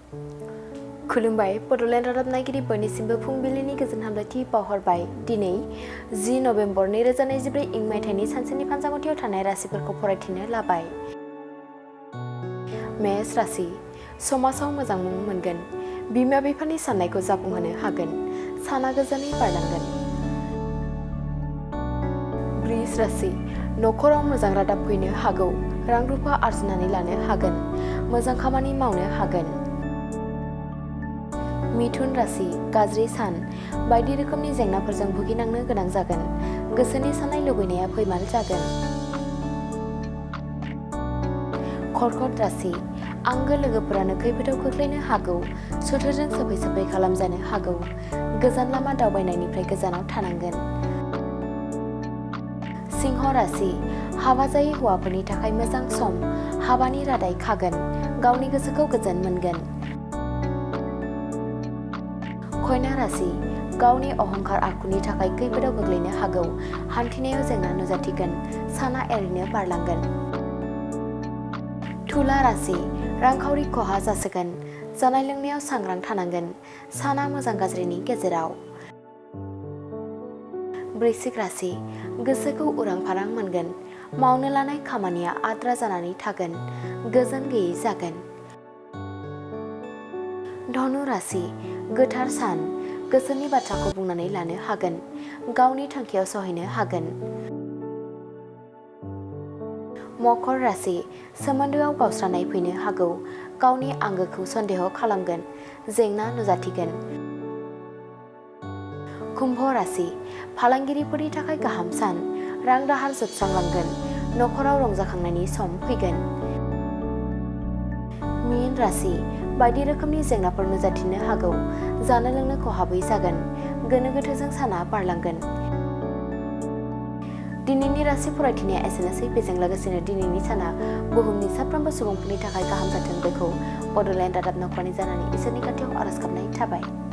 खुलुमबाय बड'लेण्ड रादाब नायगिरि बयनिसिमबो फुंबिलिनि गोजोन हामलायथि बावहरबाय। दिनै 10 नबेम्बर 2024 इं मायथाइनि सानसेनि फानजामुथियाव थानाय राशिफोरखौ फरायथिनो लाबाय। मेष राशि समाजाव मोजां मुं मोनगोन। बिमा बिफानि साननायखौ जाफुंहोनो हागोन। साना गोजोनै बारलांगोन। वृष राशि नखराव मोजां रादाब फैनो हागौ। रां रुफा आरजिनानै लानो हागोन। मोजां खामानि मावनो हागोन। मिथुन राशि गाज्रि सान बायदि रोखोमनि जेंनाफोरजों भुगिनांनो गोनां जागोन। गोसोनि साननाय लुबैनाया फैमाल जागोन। कर्कट राशि आंगो लोगोफोरानो खैफोदाव खोख्लैनो हागौ। सुथुरजों सोफै सोफै खालामजानो हागौ। गोजान लामा दावबायनायनिफ्राय गोजानाव थानांगोन। सिंह राशि हाबा जायै हौवाफोरनि थाखाय मोजां सम। हाबानि रादाय खागोन। गावनि गोसोखौ गोजोन मोनगोन। कन्या राशि गावनि अहंकार आखुनि थाखाय खैफोदाव गोग्लैनो हागौ। हान्थिनायाव जेंना नुजाथिगोन। साना एरैनो बारलांगोन। तुला राशि रांखावरि खहा जासोगोन। जानाय लोंनायाव सांग्रां थानांगोन। साना मोजां गाज्रिनि गेजेराव। वृश्चिक राशि गोसोखौ उरां फारां मोनगोन। मावनो लानाय खामानिया आद्रा जानानै थागोन। गोजोन गैयै जागोन। धनु राशि गोथार सान गोसोनि बाथ्राखौ बुंनानै लानो हागोन। गावनि थांखियाव सहैनो हागोन। मकर राशि सोमोन्दोआव गावस्रानाय फैनो हागौ। गावनि आंगोखौ सन्देह खालामगोन। जेंना नुजाथिगोन। कुम्भ राशि फालांगिरिफोरनि थाखाय गाहाम सान। रां दाहार जोबस्रांलांगोन। नखराव रंजाखांनायनि सम फैगोन। मीन राशि बायदि रोखोमनि जेंनाफोर नुजाथिनो हागौ। जानो लोंनो खहाबै जागोन। गोनो गोथोजों साना बारलांगोन। दिनैनि राशि फरायथिनाया एसेनोसै। बेजों लोगोसेनो दिनैनि साना बुहुमनि साफ्रोमबो सुबुंफोरनि थाखाय गाहाम जाथों बेखौ बड'लेण्ड रादाब नखरनि जानानै इसोरनि खाथियाव आरज गाबनाय थाबाय।